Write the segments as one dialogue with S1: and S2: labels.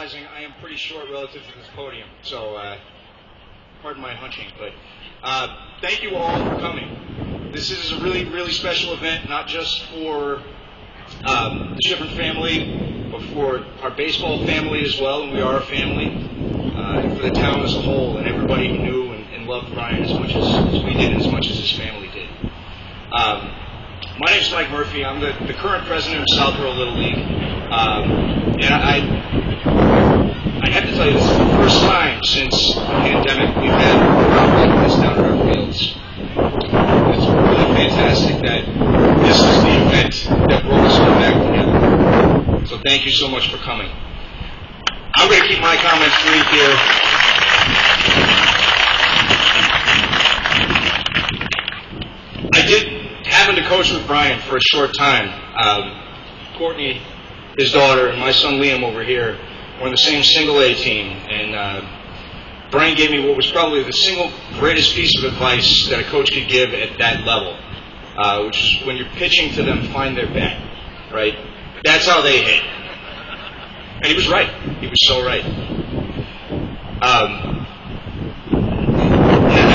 S1: realizing I am pretty short relative to this podium, so pardon my hunching, but thank you all for coming. This is a really, really special event, not just for the Shifrin family, but for our baseball family as well, and we are a family, and for the town as a whole, and everybody who knew and loved Brian as much as we did, and as much as his family did. My name is Mike Murphy. I'm the current president of Southborough Little League. And I have to tell you, this is the first time since the pandemic we've had a crowd like this down at our fields. It's really fantastic that this is the event that brought us all back together. So thank you so much for coming. I'm going to keep my comments brief here. I did happen to coach with Brian for a short time. Courtney, his daughter, and my son Liam over here were on the same single-A team, and Brian gave me what was probably the single greatest piece of advice that a coach could give at that level, which is when you're pitching to them, find their bat, right? That's how they hit. And he was right. He was so right. I had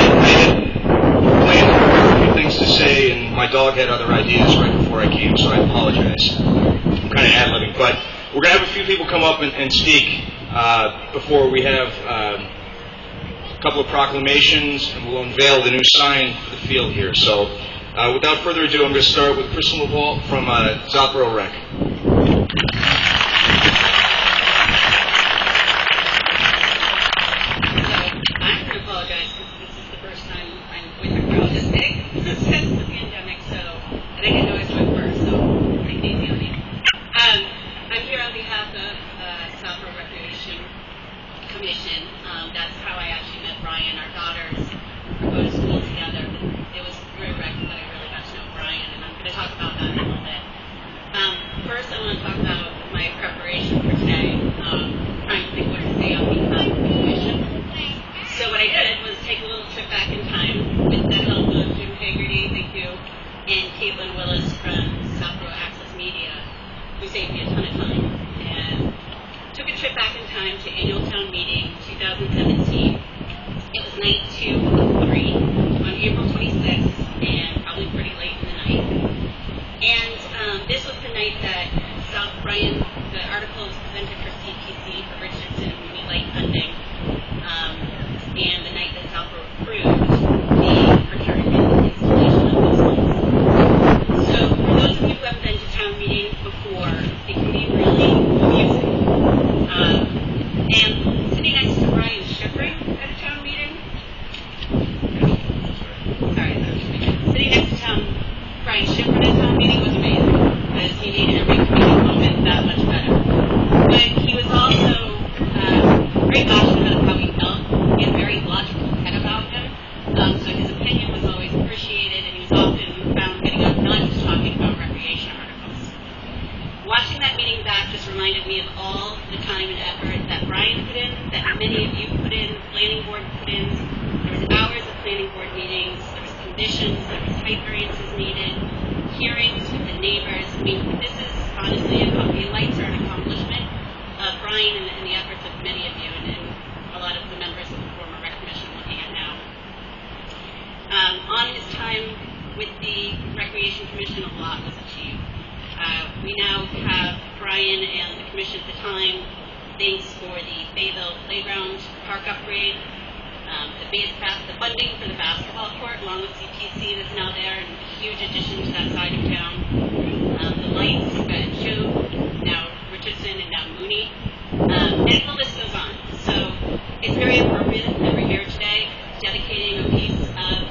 S1: planned a few things to say, and my dog had other ideas right before I came, so I apologize. I'm kind of ad-libbing, but we're going to have a few people come up and speak before we have a couple of proclamations, and we'll unveil the new sign for the field here. So without further ado, I'm going to start with Kristen LaVault from Southborough Rec.
S2: I'm going to apologize because this is the first time I'm with a crowd this big since the pandemic, and I didn't know I was doing first, so take it easy on me. I'm here on behalf of Southborough Recreation Commission. That's how I actually met Brian. Our daughters go to school together. It was through rec that I really got to know Brian, and I'm going to talk about that in a little bit. First, I want to talk about my preparation for today, trying to think what to say on behalf of the commission. So what I did was take a little trip back in time with the help of Jim Haggerty, thank you, and Caitlin Willis from Southborough Access Media, who saved me a ton of time, and took a trip back in time to annual town meeting 2017. It was night 2 of 3 on April 26th, and probably pretty late in the night. And this was the night that Brian, the article was presented for CPC for Richardson and Mooney Light funding, and the night that Southborough approved the procurement and installation of those lights. So for those of you who haven't been to town meeting before, it can be really amusing. And sitting next to Brian Shifrin at a town meeting, sitting next to Brian Shifrin at a town meeting was amazing, because he made every community moment that much better. But he was also very passionate about how he felt. He had a very logical head about him, so his opinion was always appreciated, and he was often found getting up not just talking about recreation articles. Watching that meeting back just reminded me of all the time and effort that Brian put in, that many of you put in, planning board put in. There was hours of planning board meetings, there was conditions, there was height variances needed, hearings with the neighbors. I mean, this is honestly a lights are an accomplishment of Brian and the efforts of many of you, and a lot of the members of the former rec commission looking at now. On his time with the Recreation Commission, a lot was achieved. We now have Brian and the commission at the time, thanks for the Bayville Playground Park upgrade, the funding for the basketball court, along with CPC that's now there, and a huge addition to that side of town. The lights at Joe, now Richardson, and now Mooney, and the list goes on. So it's very appropriate that we're here today, dedicating a piece of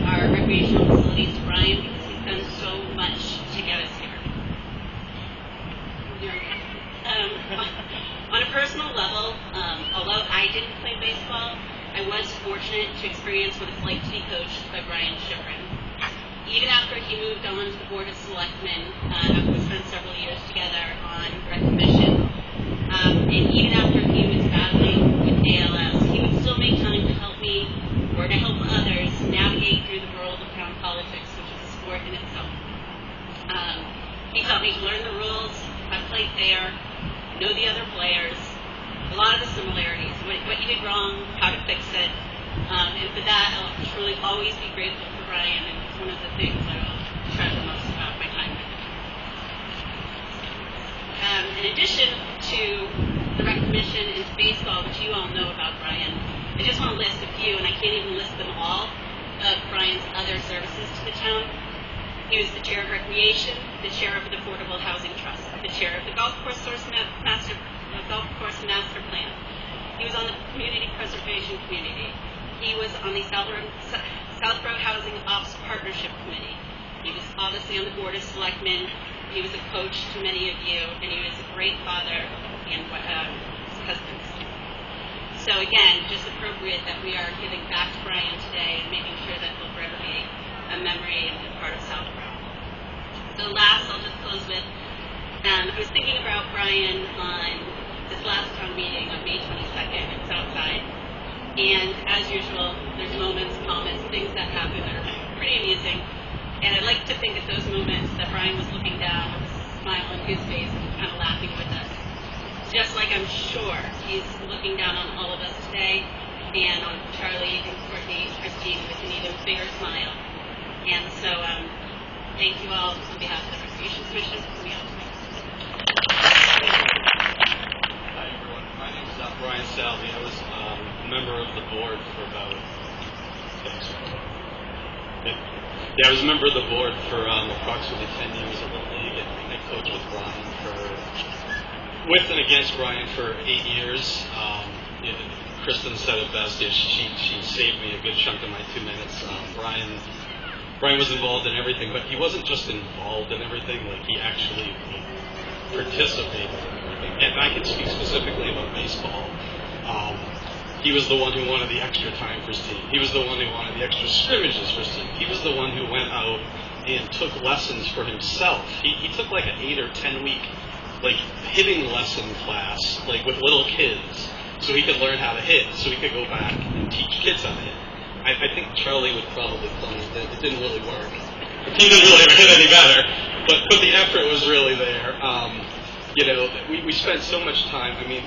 S2: our recreational facilities to Brian, because he's done so much to get us here. On a personal level, although I didn't play baseball, I was fortunate to experience what it's like to be coached by Brian Shifrin. Even after he moved on to the Board of Selectmen, after we spent several years together on Rec Commission, and even after he was battling with ALS, he would still make time to help me, or to help others, navigate through the world of town politics, which is a sport in itself. He taught me to learn the rules, how to play fair, know the other players, a lot of the similarities, what you did wrong, how to fix it. And for that, I'll truly always be grateful for Brian, and it's one of the things I will treasure the most about my time with him. In addition to the recognition in baseball, which you all know about Brian, I just want to list a few, and I can't even list them all, of Brian's other services to the town. He was the chair of recreation, the chair of the Affordable Housing Trust, the chair of the golf course master plan. He was on the Community Preservation Committee. He was on the Southborough Housing Ops Partnership Committee. He was obviously on the Board of Selectmen. He was a coach to many of you, and he was a great father and husband. So again, just appropriate that we are giving back to Brian today and making sure that he'll forever be a memory and a part of Southborough. So last, I'll just close with, I was thinking about Brian on this last town meeting on May 22nd. It's outside. And as usual, there's moments, comments, things that happen that are pretty amusing. And I like to think at those moments that Brian was looking down with a smile on his face and kind of laughing with us. Just like I'm sure he's looking down on all of us today and on Charlie and Courtney and Christine with an even bigger smile. And so thank you all on behalf of the Recreation Commission.
S3: Hi everyone, my name is Brian Salvi. I was a member of the board for about I was a member of the board for approximately 10 years at Little League, and I coached with Brian with and against Brian for 8 years. Kristen said it best. She saved me a good chunk of my 2 minutes. Brian was involved in everything, but he wasn't just involved in everything. Like, he actually participated in everything. And I can speak specifically about baseball. He was the one who wanted the extra time for his team. He was the one who wanted the extra scrimmages for his team. He was the one who went out and took lessons for himself. He took like an 8 or 10 week hitting lesson class, with little kids, so he could learn how to hit, so he could go back and teach kids how to hit. I think Charlie would probably claim that it didn't really work. He didn't really ever hit any better, but the effort was really there. We spent so much time. I mean,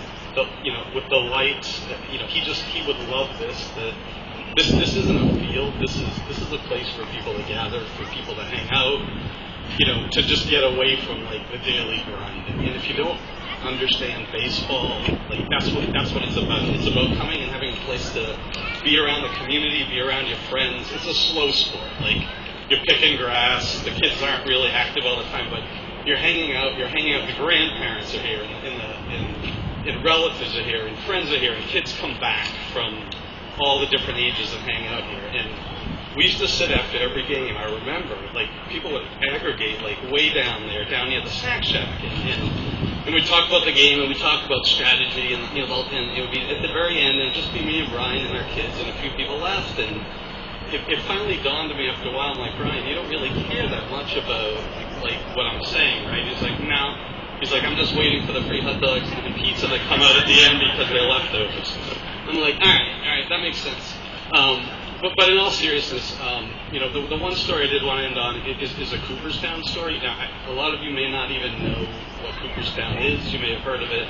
S3: with the lights, he would love this. This isn't a field. This is a place for people to gather, for people to hang out. To just get away from the daily grind. And if you don't understand baseball, that's what it's about. It's about coming and having a place to be around the community, be around your friends. It's a slow sport. You're picking grass. The kids aren't really active all the time, but you're hanging out. The grandparents are here, and relatives are here, and friends are here, and kids come back from all the different ages and hang out here. And we used to sit after every game. I remember, people would aggregate, way down there, down near the snack shack, and we'd talk about the game, and we'd talk about strategy, and it would be at the very end, and it'd just be me and Brian and our kids, and a few people left, and it finally dawned on me after a while. I'm like, Brian, you don't really care that much about what I'm saying, right? He's like, no. He's like, I'm just waiting for the free hot dogs and the pizza to come out at the end because they're leftovers. I'm like, all right, that makes sense. But in all seriousness, the one story I did want to end on is a Cooperstown story. Now, a lot of you may not even know what Cooperstown is. You may have heard of it.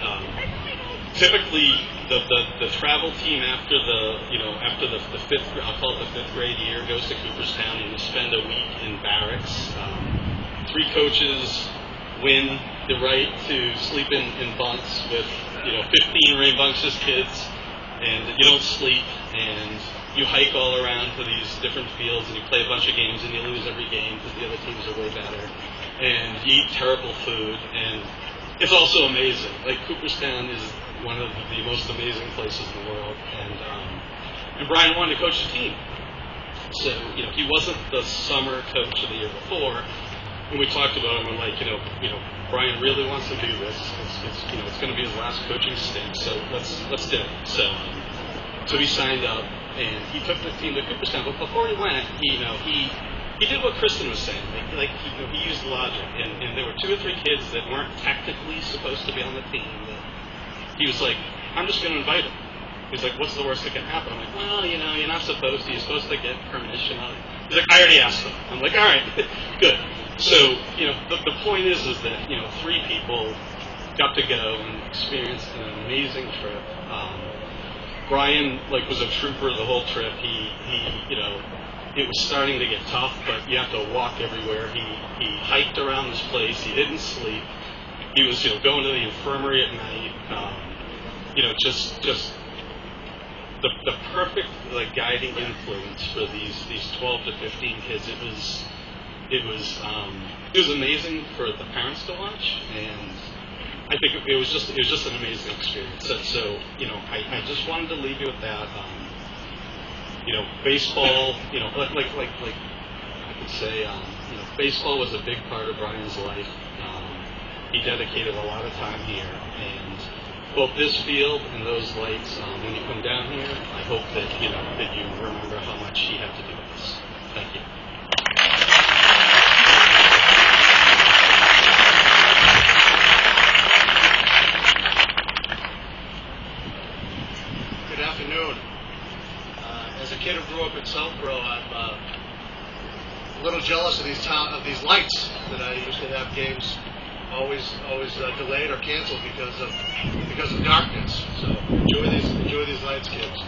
S3: Typically, the travel team after the fifth, I'll call it the fifth grade year, goes to Cooperstown, and you spend a week in barracks. 3 coaches win the right to sleep in bunks with 15 rambunctious kids, and you don't sleep, and you hike all around to these different fields, and you play a bunch of games, and you lose every game because the other teams are way better, and you eat terrible food, and it's also amazing. Cooperstown is one of the most amazing places in the world, and Brian wanted to coach the team. So, he wasn't the summer coach of the year before, and we talked about him, and Brian really wants to do this. It's going to be his last coaching stint, so let's do it. So he signed up, and he took the team to Cooperstown. But before he went, he did what Kristen was saying. He used logic, and there were 2 or 3 kids that weren't technically supposed to be on the team. He was like, I'm just going to invite them. He's like, what's the worst that can happen? I'm like, well, you're not supposed to. You're supposed to get permission. He's like, I already asked them. I'm like, all right, good. So, the point is that, 3 people got to go and experienced an amazing trip. Brian was a trooper the whole trip. He it was starting to get tough, but you have to walk everywhere. He hiked around this place. He didn't sleep. He was going to the infirmary at night. Just the perfect guiding influence for these 12 to 15 kids. It was amazing for the parents to watch, and I think it was just an amazing experience. So I just wanted to leave you with that. Baseball. Like I could say, baseball was a big part of Brian's life. He dedicated a lot of time here, and both this field and those lights. When you come down here, I hope that you remember how much he had to do with this. Thank you.
S4: Good afternoon. As a kid who grew up in Southborough, I'm a little jealous of these lights that I used to have games always delayed or canceled because of darkness. So enjoy these lights, kids.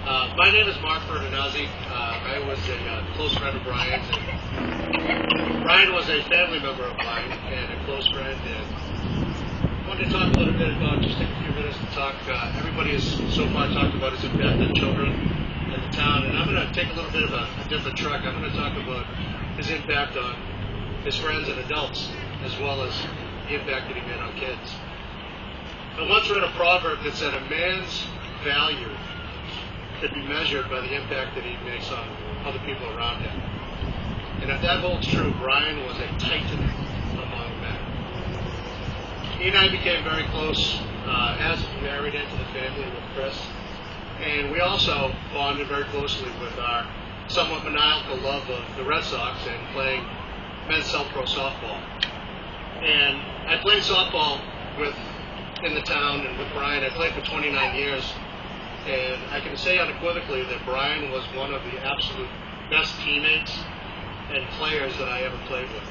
S4: My name is Mark Ferdinazzi. I was a close friend of Brian's, and Brian was a family member of mine and a close friend. And I wanted to talk a little bit about, just take a few minutes to talk. Everybody has so far talked about his impact on children in the town, and I'm going to take a little bit of a different track. I'm going to talk about his impact on his friends and adults, as well as the impact that he made on kids. I once read a proverb that said a man's value could be measured by the impact that he makes on other people around him. And if that holds true, Brian was a titan among men. He and I became very close as we married into the family with Chris. And we also bonded very closely with our somewhat maniacal love of the Red Sox and playing men's Southborough softball. And I played softball in the town and with Brian. I played for 29 years. And I can say unequivocally that Brian was one of the absolute best teammates and players that I ever played with.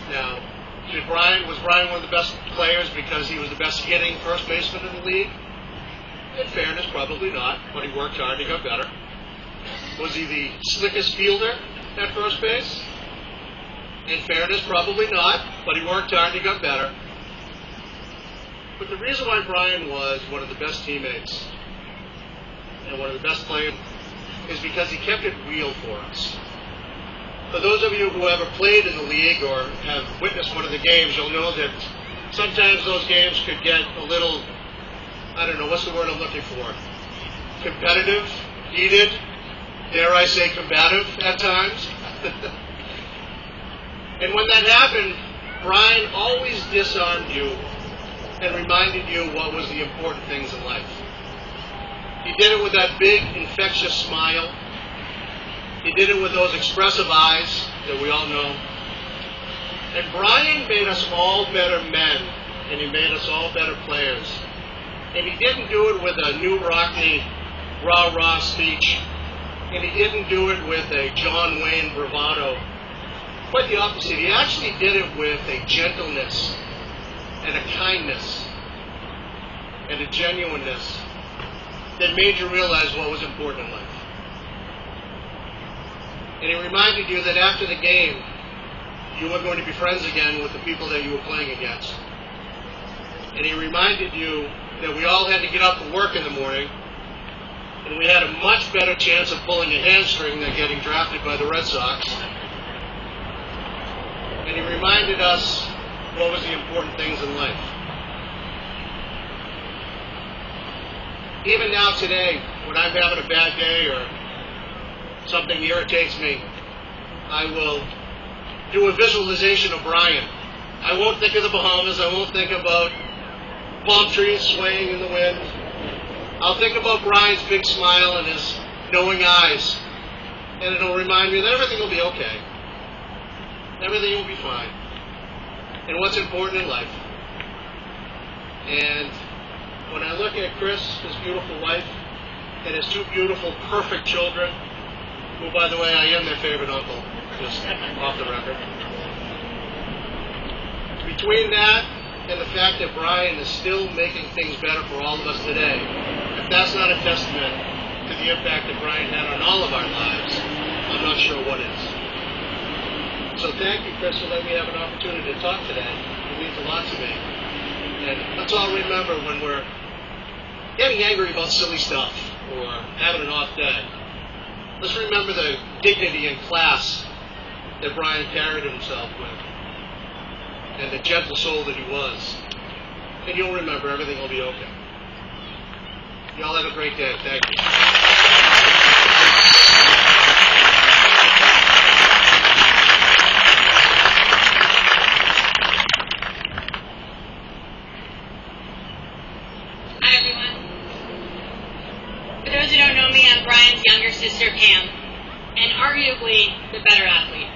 S4: Now, was Brian one of the best players because he was the best hitting first baseman in the league? In fairness, probably not, but he worked hard, he got better. Was he the slickest fielder at first base? In fairness, probably not, but he worked hard, he got better. But the reason why Brian was one of the best teammates and one of the best players is because he kept it real for us. For those of you who ever played in the league or have witnessed one of the games, you'll know that sometimes those games could get a little, I don't know, what's the word I'm looking for? Competitive, heated, dare I say combative at times. And when that happened, Brian always disarmed you and reminded you what was the important things in life. He did it with that big, infectious smile. He did it with those expressive eyes that we all know. And Brian made us all better men, and he made us all better players. And he didn't do it with a New Rockney rah-rah speech, and he didn't do it with a John Wayne bravado. Quite the opposite. He actually did it with a gentleness and a kindness and a genuineness that made you realize what was important in life. And he reminded you that after the game, you were going to be friends again with the people that you were playing against. And he reminded you that we all had to get up and work in the morning, and we had a much better chance of pulling a hamstring than getting drafted by the Red Sox. And he reminded us what was the important things in life. Even now today, when I'm having a bad day or something irritates me, I will do a visualization of Brian. I won't think of the Bahamas. I won't think about palm trees swaying in the wind. I'll think about Brian's big smile and his knowing eyes. And it'll remind me that everything will be okay. Everything will be fine. And what's important in life. And when I look at Chris, his beautiful wife, and his two beautiful, perfect children, who, by the way, I am their favorite uncle, just off the record. Between that and the fact that Brian is still making things better for all of us today, if that's not a testament to the impact that Brian had on all of our lives, I'm not sure what is. So thank you, Chris, for letting me have an opportunity to talk today. It means a lot to me. And let's all remember when we're getting angry about silly stuff or having an off day, let's remember the dignity and class that Brian carried himself with and the gentle soul that he was. And you'll remember everything will be okay. Y'all have a great day. Thank you.
S2: Hi, everyone. For those who don't know me, I'm Brian's younger sister, Pam, and arguably the better athlete.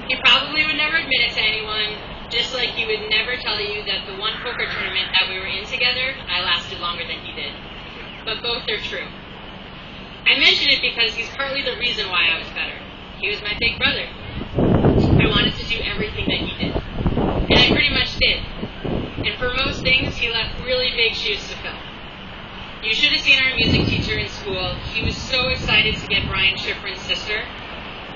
S2: He probably would never admit it to anyone, just like he would never tell you that the one poker tournament that we were in together, I lasted longer than he did. But both are true. I mention it because he's partly the reason why I was better. He was my big brother. I wanted to do everything that he did. And I pretty much did. And for most things, he left really big shoes to fill. You should have seen our music teacher in school. He was so excited to get Brian Shifrin's sister.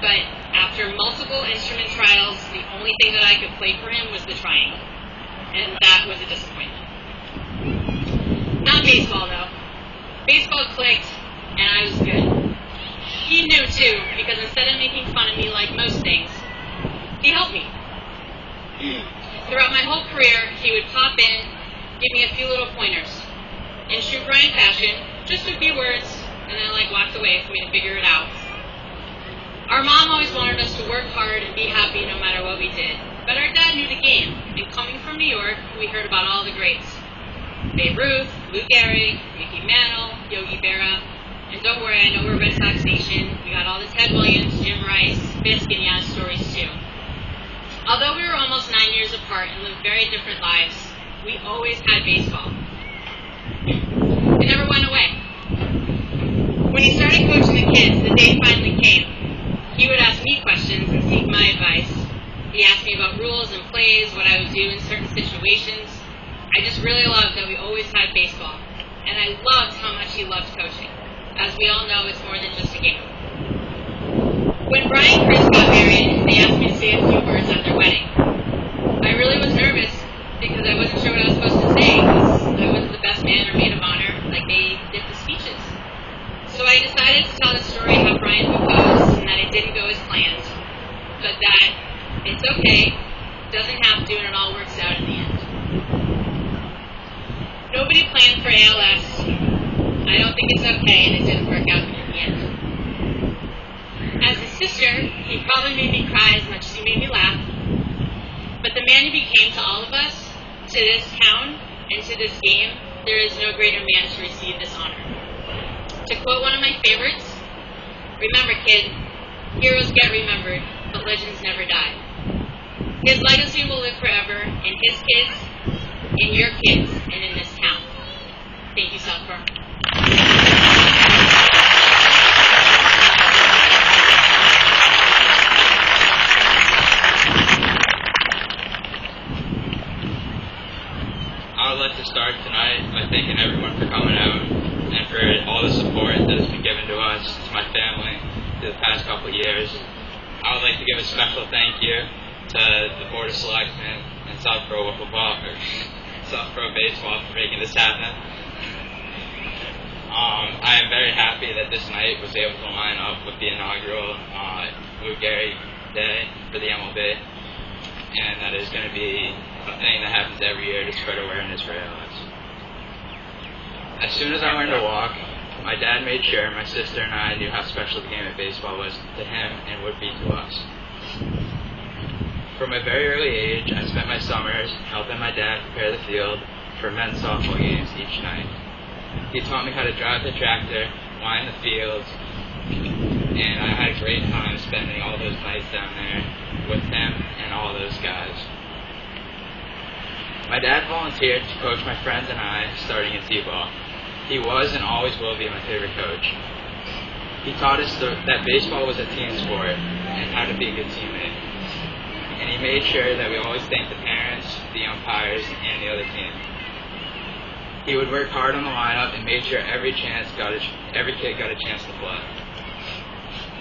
S2: But after multiple instrument trials, the only thing that I could play for him was the triangle. And that was a disappointment. Not baseball, though. Baseball clicked, and I was good. He knew, too, because instead of making fun of me like most things, he helped me. Throughout my whole career, he would pop in, give me a few little pointers. In true Brian fashion, just a few words, and then walked away for me to figure it out. Our mom always wanted us to work hard and be happy no matter what we did. But our dad knew the game, and coming from New York, we heard about all the greats. Babe Ruth, Lou Gehrig, Mickey Mantle, Yogi Berra, and don't worry, I know we're Red Sox Nation. We got all the Ted Williams, Jim Rice, Fisk, and Yaz stories too. Although we were almost 9 years apart and lived very different lives, we always had baseball. It never went away. When he started coaching the kids, the day finally came. He would ask me questions and seek my advice. He asked me about rules and plays, what I would do in certain situations. I just really loved that we always had baseball. And I loved how much he loved coaching. As we all know, it's more than just a game. When Brian and Chris got married, they asked me to say a few words at their wedding. I really was nervous because I wasn't sure what I was supposed to say because I wasn't the best man or maid of honor like they did the speeches. So I decided to tell the story how Brian proposed and that it didn't go as planned, but that it's okay, doesn't have to, and it all works out in the end. Nobody planned for ALS. I don't think it's okay, and it didn't work out in the end. As a sister, he probably made me cry as much as he made me laugh, but the man he became to all of us, to this town, and to this game, there is no greater man to receive this honor. To quote one of my favorites, remember, kid, heroes get remembered, but legends never die. His legacy will live forever in his kids, in your kids, and in this town. Thank you, Southborough.
S5: I would like to start tonight by thanking everyone for coming out and for all the support that has been given to us, to my family, through the past couple of years. I would like to give a special thank you to the Board of Selectmen and Southborough Football, or Southborough Baseball for making this happen. I am very happy that this night was able to line up with the inaugural Lou Gehrig Day for the MLB, and that is going to be a thing that happens every year to spread awareness for ALS. As soon as I learned to walk, my dad made sure my sister and I knew how special the game of baseball was to him and would be to us. From a very early age, I spent my summers helping my dad prepare the field for men's softball games each night. He taught me how to drive the tractor, line the fields, and I had a great time spending all those nights down there with him and all those guys. My dad volunteered to coach my friends and I starting in T-ball. He was and always will be my favorite coach. He taught us that baseball was a team sport and how to be a good teammate. And he made sure that we always thanked the parents, the umpires, and the other team. He would work hard on the lineup and made sure every kid got a chance to play.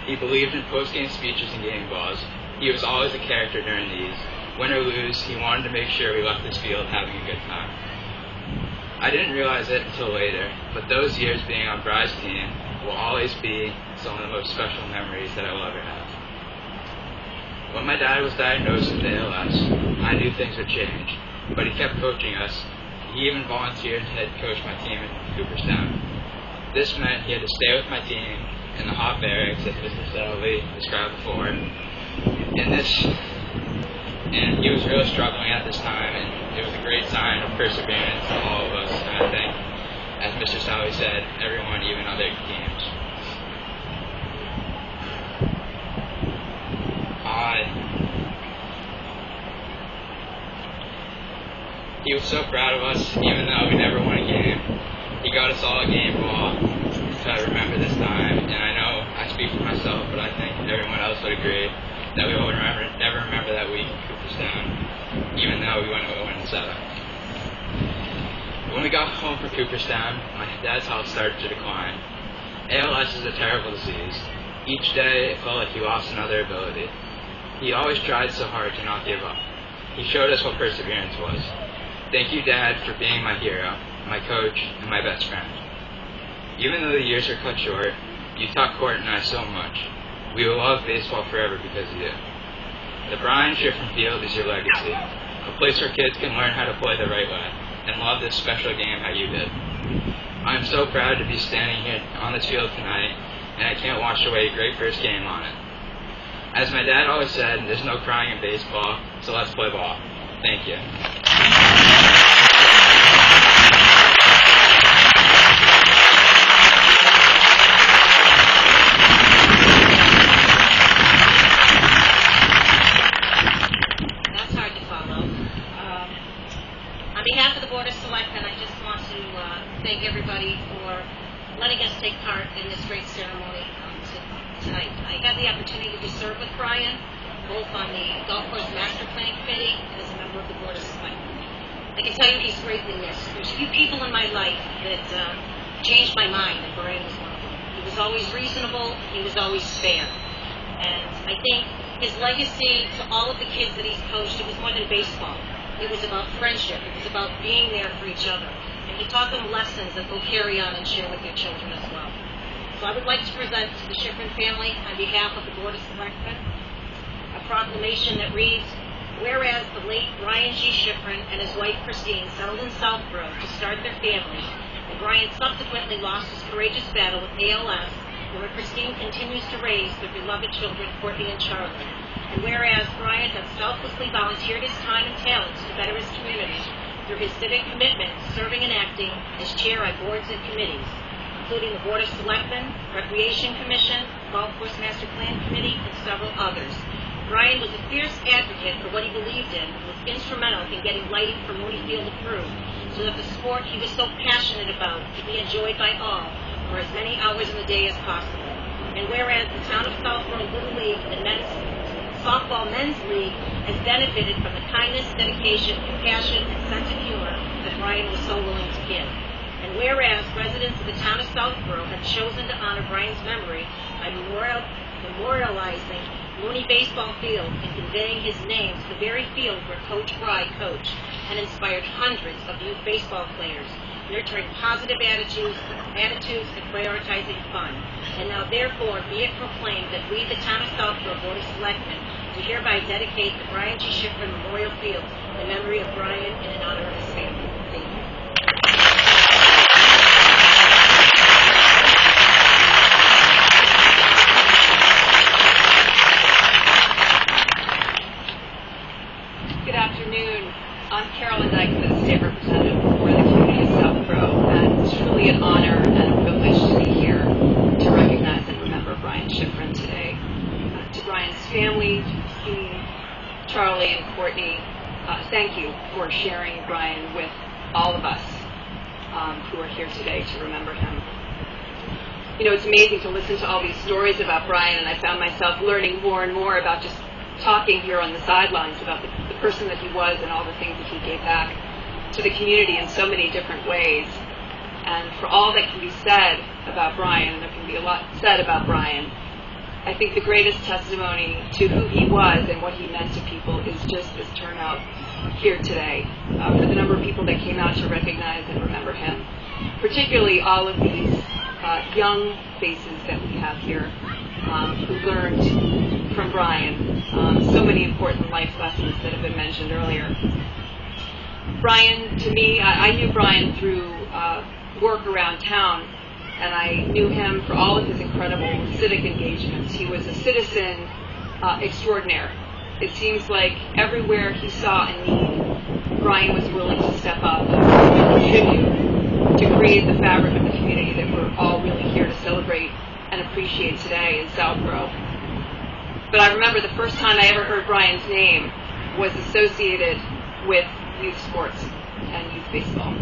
S5: He believed in post-game speeches and game balls. He was always a character during these. Win or lose, he wanted to make sure we left this field having a good time. I didn't realize it until later, but those years being on Bry's team will always be some of the most special memories that I will ever have. When my dad was diagnosed with ALS, I knew things would change, but he kept coaching us. He even volunteered to head coach my team in Cooperstown. This meant he had to stay with my team in the hot barracks, as Mr. Settley described before. And he was really struggling at this time, and it was a great sign of perseverance to all of us. And I think, as Mr. Settley said, everyone, even other teams. He was so proud of us, even though we never won a game. He got us all a game ball to remember this time, and I know I speak for myself, but I think everyone else would agree that we will never remember that week in Cooperstown, even though we went 0-7. When we got home from Cooperstown, my dad's health started to decline. ALS is a terrible disease. Each day, it felt like he lost another ability. He always tried so hard to not give up. He showed us what perseverance was. Thank you, Dad, for being my hero, my coach, and my best friend. Even though the years are cut short, you taught Court and I so much. We will love baseball forever because of you. The Brian Shifrin Field is your legacy, a place where kids can learn how to play the right way and love this special game how you did. I am so proud to be standing here on this field tonight, and I can't wash away a great first game on it. As my dad always said, there's no crying in baseball, so let's play ball. Thank you.
S6: That's hard to follow. On behalf of the Board of Selectmen, I just want to thank everybody for letting us take part in this great ceremony tonight. I had the opportunity to serve with Brian, both on the Golf Course Master Planning Committee and as a member of the Board of Selectmen. I can tell you he's greatly missed. There's few people in my life that changed my mind, and Brian was one of them. He was always reasonable. He was always fair. And I think his legacy to all of the kids that he's coached, it was more than baseball. It was about friendship. It was about being there for each other. And he taught them lessons that they'll carry on and share with their children as well. So I would like to present to the Shifrin family, on behalf of the Board of Selectmen, a proclamation that reads, whereas the late Brian G Shifrin and his wife Christine settled in Southborough to start their family, and Brian subsequently lost his courageous battle with ALS, where Christine continues to raise their beloved children, Courtney and Charlie. And whereas Brian has selflessly volunteered his time and talents to better his community through his civic commitment, serving and acting as chair on boards and committees, including the Board of Selectmen, Recreation Commission, Golf Course Master Plan Committee, and several others. Brian was a fierce advocate for what he believed in and was instrumental in getting lighting for Mooney Field approved, so that the sport he was so passionate about could be enjoyed by all for as many hours in the day as possible. And whereas the town of Southborough Little League and Softball Men's League has benefited from the kindness, dedication, compassion, and sense of humor that Brian was so willing to give. And whereas residents of the town of Southborough have chosen to honor Brian's memory by memorializing Mooney Baseball Field and conveying his name to the very field where Coach Bry coached and inspired hundreds of youth baseball players, nurturing positive attitudes and prioritizing fun. And now therefore be it proclaimed that we, the town of Southborough Board of Selectmen, do hereby dedicate the Brian G Shifrin Memorial Field in memory of Brian and in honor of his family. Thank you.
S7: Good afternoon. I'm Carolyn Dyke, the State Representative for the community of Southborough, and it's truly an honor and a privilege to be here to recognize and remember Brian Shifrin today. To Brian's family, to Christine, Charlie, and Courtney, thank you for sharing Brian with all of us who are here today to remember him. You know, it's amazing to listen to all these stories about Brian, and I found myself learning more and more about just talking here on the sidelines about the person that he was and all the things that he gave back to the community in so many different ways. And for all that can be said about Brian, and there can be a lot said about Brian, I think the greatest testimony to who he was and what he meant to people is just this turnout here today, for the number of people that came out to recognize and remember him, particularly all of these young faces that we have here who learned from Brian so many important life lessons that have been mentioned earlier. Brian, to me, I knew Brian through work around town, and I knew him for all of his incredible civic engagements. He was a citizen extraordinaire. It seems like everywhere he saw a need, Brian was willing to step up and contribute to create the fabric of the community that we're all really here to celebrate and appreciate today in Southborough. But I remember the first time I ever heard Brian's name was associated with youth sports and youth baseball.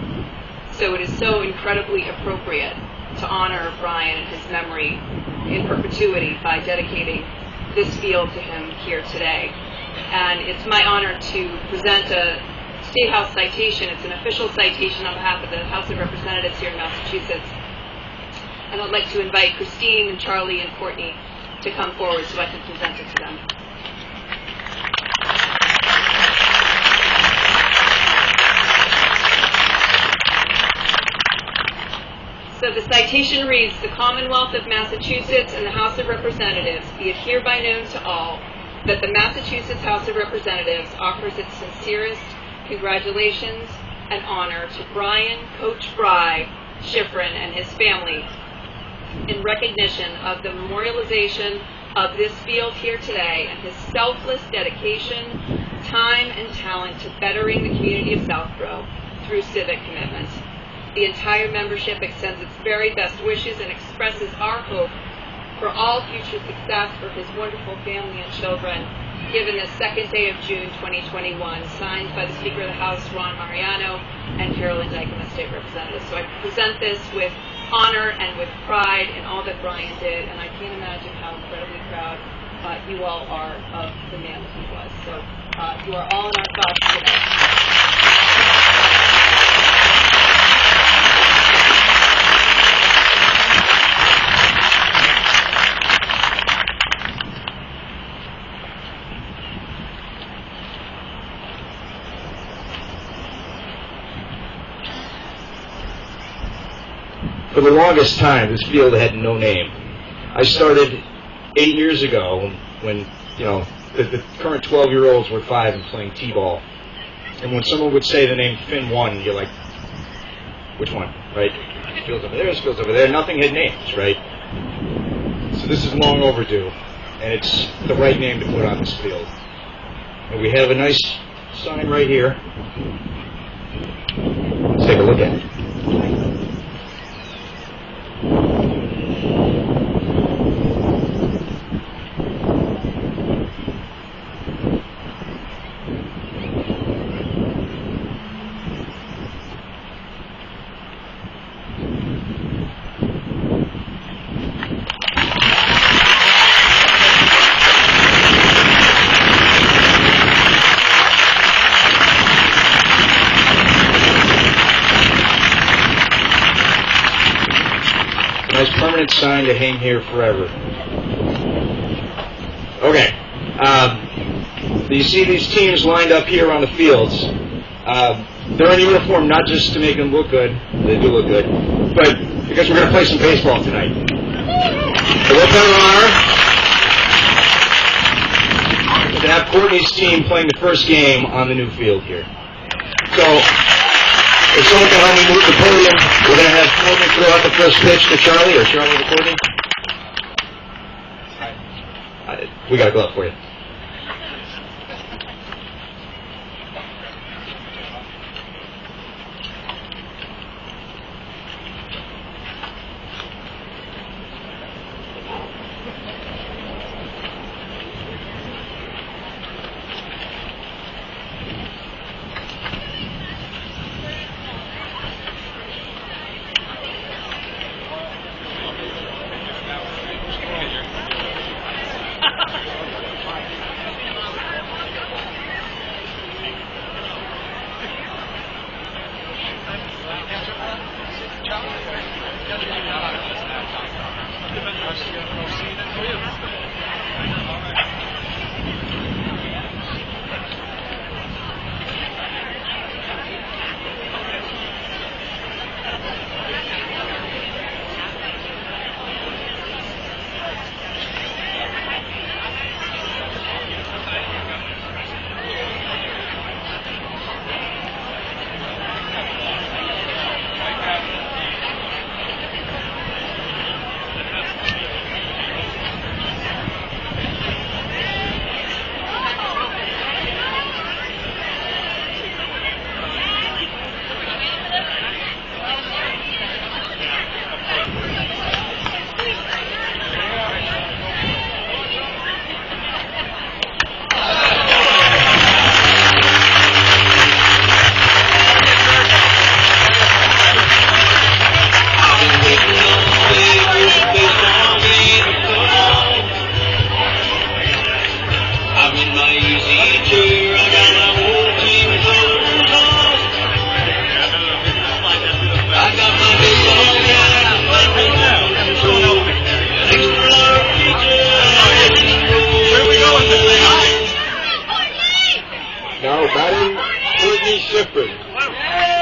S7: So it is so incredibly appropriate to honor Brian and his memory in perpetuity by dedicating this field to him here today. And it's my honor to present a State House citation. It's an official citation on behalf of the House of Representatives here in Massachusetts. And I'd like to invite Christine and Charlie and Courtney to come forward so I can present it to them. So the citation reads, "The Commonwealth of Massachusetts and the House of Representatives, be it hereby known to all that the Massachusetts House of Representatives offers its sincerest congratulations and honor to Brian Coach Bry Shifrin and his family in recognition of the memorialization of this field here today and his selfless dedication, time, and talent to bettering the community of Southborough through civic commitment. The entire membership extends its very best wishes and expresses our hope for all future success for his wonderful family and children, given the second day of June 2021, signed by the Speaker of the House, Ron Mariano, and Carolyn Dykem, the State Representative." So I present this with honor and with pride in all that Brian did, and I can't imagine how incredibly proud you all are of the man that he was. So you are all in our thoughts today.
S1: For the longest time, this field had no name. I started 8 years ago when the current 12-year-olds were 5 and playing t-ball. And when someone would say the name Finn 1, you're like, which one, right? This field's over there, this field's over there. Nothing had names, right? So this is long overdue, and it's the right name to put on this field. And we have a nice sign right here. Let's take a look at it. Nice permanent sign to hang here forever. Okay. You see these teams lined up here on the fields. They're in uniform not just to make them look good, they do look good, but because we're going to play some baseball tonight. So what better honor to have Courtney's team playing the first game on the new field here. So, if someone can help me move the podium, we're going to have Courtney throw out the first pitch to Charlie, or Charlie to Courtney. We got a glove for you.
S8: I'm in my easy chair, I got my whole team shoulders on. I got my big long hat, my big long an extra large pizza. Where we going tonight?
S9: Now batting, Brian G Shifrin.